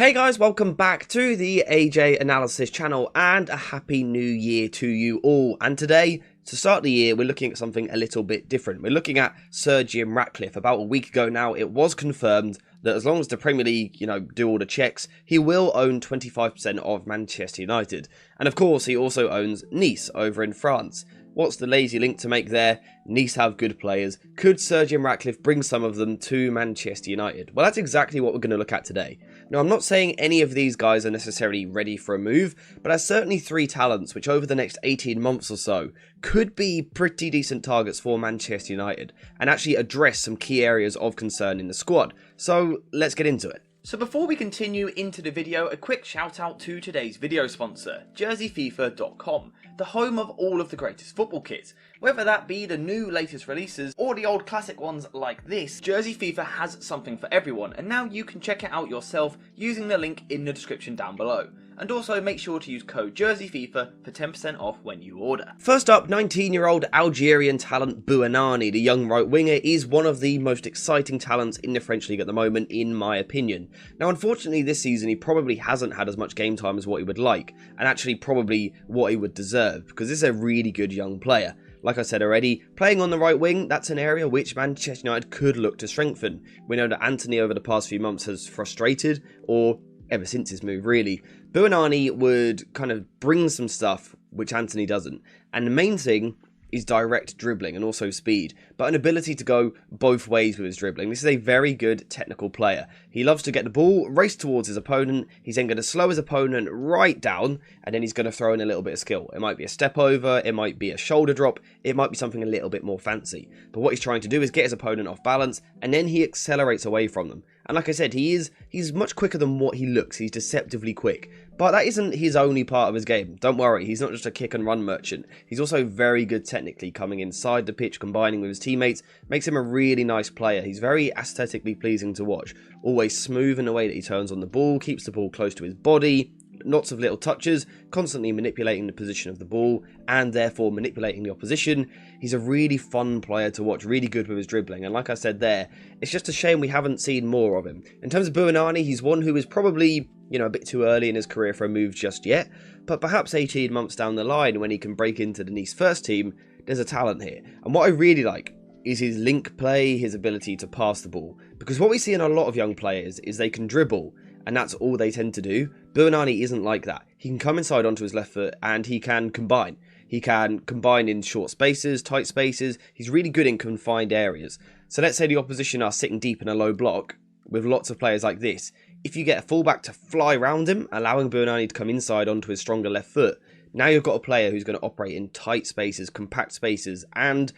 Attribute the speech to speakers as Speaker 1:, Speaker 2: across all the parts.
Speaker 1: Hey guys, welcome back to the AJ Analysis channel and a happy new year to you all. And today, to start the year, we're looking at something a little bit different. We're looking at Sir Jim Ratcliffe. About a week ago now, it was confirmed that as long as the Premier League, do all the checks, he will own 25% of Manchester United. And of course, he also owns Nice over in France. What's the lazy link to make there? Nice have good players. Could Sir Jim Ratcliffe bring some of them to Manchester United? Well, that's exactly what we're going to look at today. Now, I'm not saying any of these guys are necessarily ready for a move, but there's certainly three talents which over the next 18 months or so could be pretty decent targets for Manchester United and actually address some key areas of concern in the squad. So let's get into it.
Speaker 2: So before we continue into the video, a quick shout out to today's video sponsor, JerseyFIFA.com, the home of all of the greatest football kits. Whether that be the new latest releases or the old classic ones like this, Jersey FIFA has something for everyone, and now you can check it out yourself using the link in the description down below. And also make sure to use code JerseyFIFA for 10% off when you order.
Speaker 1: First up, 19-year-old Algerian talent Banani, the young right winger, is one of the most exciting talents in the French league at the moment, in my opinion. Now, unfortunately, this season he probably hasn't had as much game time as what he would like, and actually probably what he would deserve, because this is a really good young player. Like I said already, playing on the right wing, that's an area which Manchester United could look to strengthen. We know that Anthony over the past few months has frustrated, or ever since his move really. Banani would kind of bring some stuff which Anthony doesn't, and the main thing is direct dribbling and also speed, but an ability to go both ways with his dribbling. This is a very good technical player. He loves to get the ball, race towards his opponent, he's then going to slow his opponent right down, and then he's going to throw in a little bit of skill. It might be a step over, it might be a shoulder drop, it might be something a little bit more fancy. But what he's trying to do is get his opponent off balance, and then he accelerates away from them. And like I said, he's much quicker than what he looks. He's deceptively quick. But that isn't his only part of his game. Don't worry, he's not just a kick and run merchant. He's also very good technically, coming inside the pitch, combining with his teammates, makes him a really nice player. He's very aesthetically pleasing to watch. Always smooth in the way that he turns on the ball, keeps the ball close to his body, lots of little touches, constantly manipulating the position of the ball and therefore manipulating the opposition. He's a really fun player to watch, really good with his dribbling, and like I said there, it's just a shame we haven't seen more of him. In terms of Banani, he's one who is probably, a bit too early in his career for a move just yet, but perhaps 18 months down the line when he can break into the Nice first team, there's a talent here. And what I really like is his link play, his ability to pass the ball, because what we see in a lot of young players is they can dribble, and that's all they tend to do. Banani isn't like that. He can come inside onto his left foot and he can combine. He can combine in short spaces, tight spaces. He's really good in confined areas. So let's say the opposition are sitting deep in a low block with lots of players like this. If you get a fullback to fly around him, allowing Banani to come inside onto his stronger left foot, now you've got a player who's going to operate in tight spaces, compact spaces, and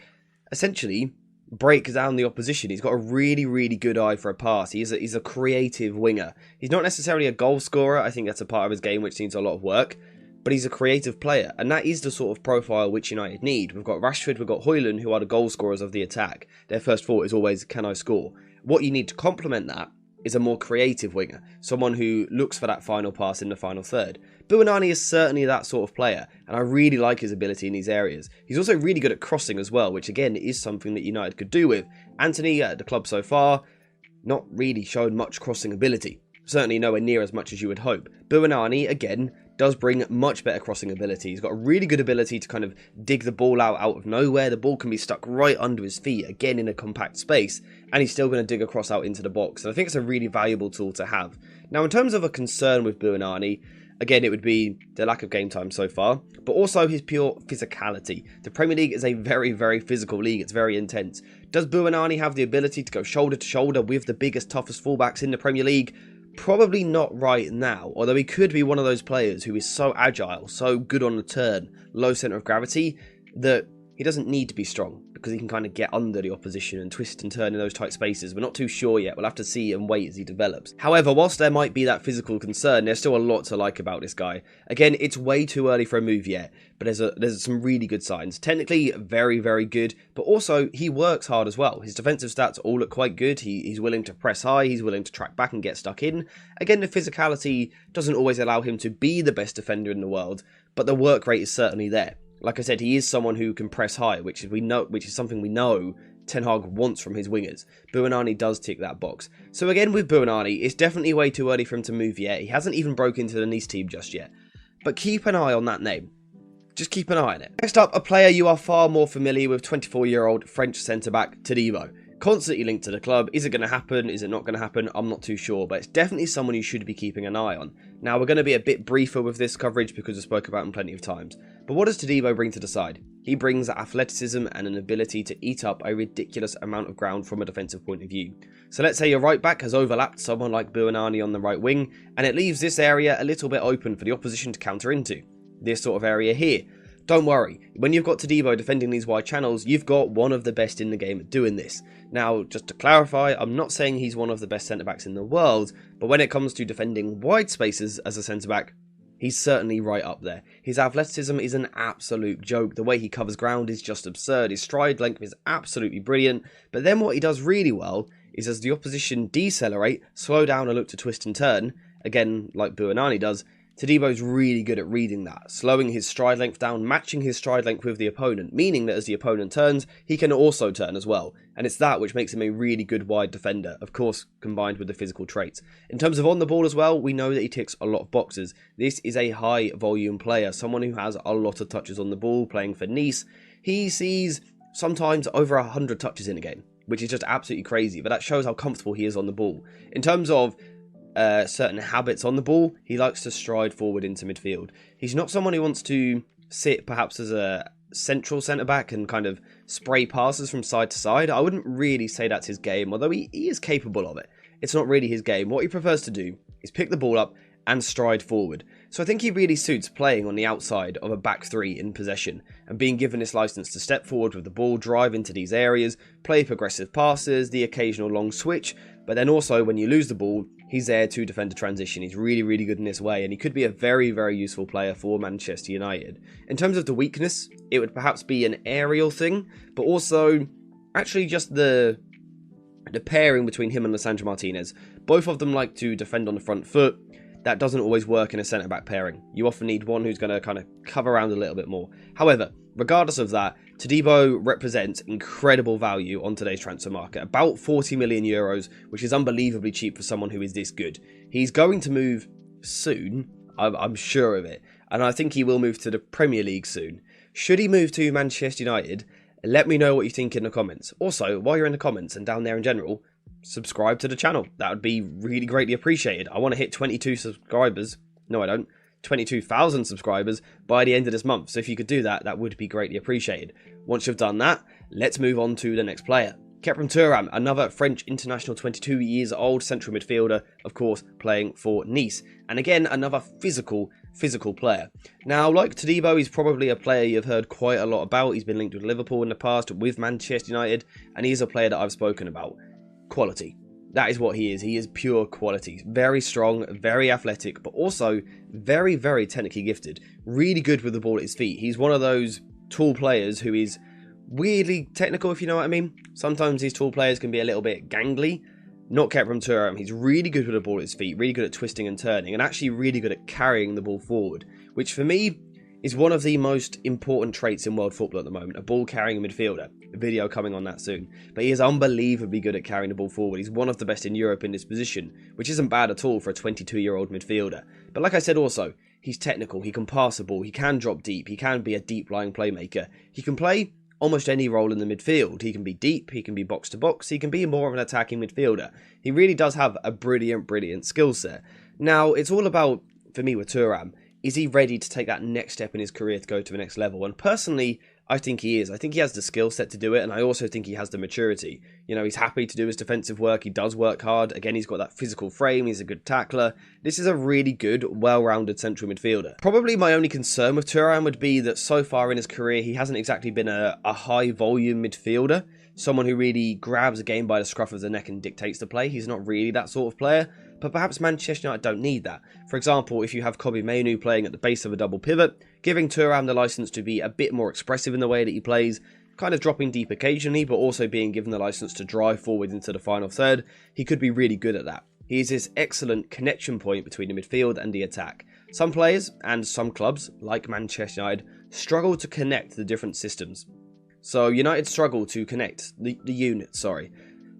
Speaker 1: essentially break down the opposition. He's got a really, really good eye for a pass. He's a creative winger. He's not necessarily a goal scorer. I think that's a part of his game which needs a lot of work. But he's a creative player, and that is the sort of profile which United need. We've got Rashford, we've got Toivonen, who are the goal scorers of the attack. Their first thought is always, can I score? What you need to complement that is a more creative winger, someone who looks for that final pass in the final third. Banani is certainly that sort of player, and I really like his ability in these areas. He's also really good at crossing as well, which again is something that United could do with. Anthony at the club so far, not really shown much crossing ability. Certainly nowhere near as much as you would hope. Banani, again, does bring much better crossing ability. He's got a really good ability to kind of dig the ball out of nowhere. The ball can be stuck right under his feet, again in a compact space, and he's still going to dig a cross out into the box. And I think it's a really valuable tool to have. Now, in terms of a concern with Banani, again, it would be the lack of game time so far, but also his pure physicality. The Premier League is a very, very physical league. It's very intense. Does Banani have the ability to go shoulder to shoulder with the biggest, toughest fullbacks in the Premier League? Probably not right now, although he could be one of those players who is so agile, so good on the turn, low centre of gravity, that he doesn't need to be strong, because he can kind of get under the opposition and twist and turn in those tight spaces. We're not too sure yet. We'll have to see and wait as he develops. However, whilst there might be that physical concern, there's still a lot to like about this guy. Again, it's way too early for a move yet, but there's some really good signs. Technically, very, very good, but also he works hard as well. His defensive stats all look quite good. He's willing to press high. He's willing to track back and get stuck in. Again, the physicality doesn't always allow him to be the best defender in the world, but the work rate is certainly there. Like I said, he is someone who can press high, which is something we know Ten Hag wants from his wingers. Banani does tick that box. So again with Banani, it's definitely way too early for him to move yet. He hasn't even broken into the Nice team just yet. But keep an eye on that name. Just keep an eye on it. Next up, a player you are far more familiar with, 24-year-old French centre-back Todibo. Constantly linked to the club. Is it going to happen? Is it not going to happen? I'm not too sure, but it's definitely someone you should be keeping an eye on. Now, we're going to be a bit briefer with this coverage because I spoke about him plenty of times. But what does Todibo bring to the side? He brings athleticism and an ability to eat up a ridiculous amount of ground from a defensive point of view. So let's say your right back has overlapped someone like Banani on the right wing, and it leaves this area a little bit open for the opposition to counter into. This sort of area here. Don't worry, when you've got Todibo defending these wide channels, you've got one of the best in the game at doing this. Now, just to clarify, I'm not saying he's one of the best centre-backs in the world, but when it comes to defending wide spaces as a centre-back, he's certainly right up there. His athleticism is an absolute joke. The way he covers ground is just absurd. His stride length is absolutely brilliant, but then what he does really well is as the opposition decelerate, slow down and look to twist and turn, again, like Banani does, Todibo's really good at reading that, slowing his stride length down, matching his stride length with the opponent, meaning that as the opponent turns, he can also turn as well. And it's that which makes him a really good wide defender, of course, combined with the physical traits. In terms of on the ball as well, we know that he ticks a lot of boxes. This is a high volume player, someone who has a lot of touches on the ball, playing for Nice. He sees sometimes over 100 touches in a game, which is just absolutely crazy, but that shows how comfortable he is on the ball. In terms of certain habits on the ball, he likes to stride forward into midfield. He's not someone who wants to sit perhaps as a central centre-back and kind of spray passes from side to side. I wouldn't really say that's his game, although he is capable of it. It's not really his game. What he prefers to do is pick the ball up and stride forward. So I think he really suits playing on the outside of a back three in possession and being given this license to step forward with the ball, drive into these areas, play progressive passes, the occasional long switch, but then also when you lose the ball, he's there to defend a transition. He's really, really good in this way, and he could be a very, very useful player for Manchester United. In terms of the weakness, it would perhaps be an aerial thing, but also actually just the pairing between him and Lisandro Martinez. Both of them like to defend on the front foot. That doesn't always work in a centre-back pairing. You often need one who's going to kind of cover around a little bit more. However, regardless of that, Todibo represents incredible value on today's transfer market. About 40 million euros, which is unbelievably cheap for someone who is this good. He's going to move soon, I'm sure of it. And I think he will move to the Premier League soon. Should he move to Manchester United, let me know what you think in the comments. Also, while you're in the comments and down there in general, subscribe to the channel. That would be really greatly appreciated. I want to hit 22 subscribers. No, I don't. 22,000 subscribers by the end of this month. So if you could do that, that would be greatly appreciated. Once you've done that, let's move on to the next player. Khéphren Thuram, another French international 22 years old central midfielder, of course, playing for Nice. And again, another physical player. Now, like Todibo, he's probably a player you've heard quite a lot about. He's been linked with Liverpool in the past, with Manchester United, and he's a player that I've spoken about. Quality. That is what he is. He is pure quality. Very strong, very athletic, but also very, very technically gifted. Really good with the ball at his feet. He's one of those tall players who is weirdly technical, if you know what I mean. Sometimes these tall players can be a little bit gangly. Not Khéphren Thuram. He's really good with the ball at his feet, really good at twisting and turning, and actually really good at carrying the ball forward, which for me is one of the most important traits in world football at the moment, a ball-carrying midfielder. A video coming on that soon. But he is unbelievably good at carrying the ball forward. He's one of the best in Europe in this position, which isn't bad at all for a 22-year-old midfielder. But like I said also, he's technical, he can pass the ball, he can drop deep, he can be a deep-lying playmaker. He can play almost any role in the midfield. He can be deep, he can be box-to-box, he can be more of an attacking midfielder. He really does have a brilliant skill set. Now, it's all about, for me with Thuram, is he ready to take that next step in his career to go to the next level? And personally, I think he is. I think he has the skill set to do it, and I also think he has the maturity. You know, he's happy to do his defensive work, he does work hard. Again, he's got that physical frame, he's a good tackler. This is a really good, well-rounded central midfielder. Probably my only concern with Thuram would be that so far in his career, he hasn't exactly been a high-volume midfielder. Someone who really grabs a game by the scruff of the neck and dictates the play. He's not really that sort of player. But perhaps Manchester United don't need that. For example, if you have Kobbie Mainoo playing at the base of a double pivot, giving Thuram the license to be a bit more expressive in the way that he plays, kind of dropping deep occasionally, but also being given the license to drive forward into the final third, he could be really good at that. He is this excellent connection point between the midfield and the attack. Some players, and some clubs, like Manchester United, struggle to connect the different systems. So United struggle to connect the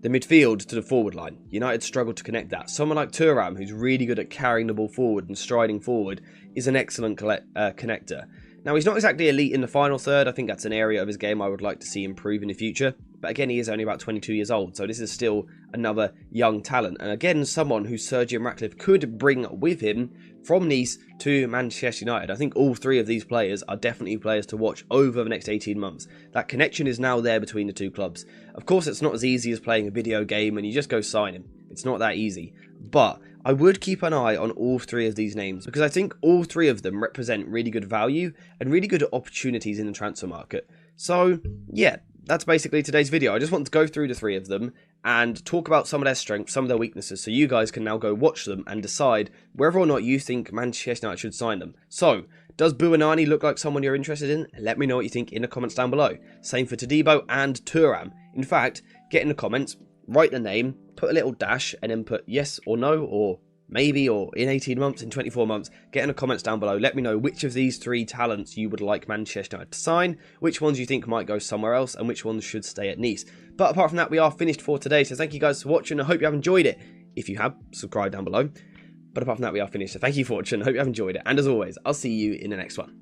Speaker 1: midfield to the forward line. United struggle to connect that. Someone like Thuram, who's really good at carrying the ball forward and striding forward, is an excellent connector. Now, he's not exactly elite in the final third. I think that's an area of his game I would like to see improve in the future. But again, he is only about 22 years old, so this is still another young talent. And again, someone who Sergeant Ratcliffe could bring with him from Nice to Manchester United. I think all three of these players are definitely players to watch over the next 18 months. That connection is now there between the two clubs. Of course, it's not as easy as playing a video game and you just go sign him. It's not that easy. But I would keep an eye on all three of these names because I think all three of them represent really good value and really good opportunities in the transfer market. So, yeah, that's basically today's video. I just want to go through the three of them and talk about some of their strengths, some of their weaknesses, so you guys can now go watch them and decide whether or not you think Manchester United should sign them. So, does Banani look like someone you're interested in? Let me know what you think in the comments down below. Same for Todibo and Thuram. In fact, get in the comments, write the name, put a little dash, and then put yes or no, or maybe, or in 18 months, in 24 months. Get in the comments down below. Let me know which of these three talents you would like Manchester United to sign, which ones you think might go somewhere else, and which ones should stay at Nice. But apart from that, we are finished for today, so thank you guys for watching. I hope you have enjoyed it. If you have, subscribe down below. But apart from that, we are finished, so thank you for watching. I hope you have enjoyed it. And as always, I'll see you in the next one.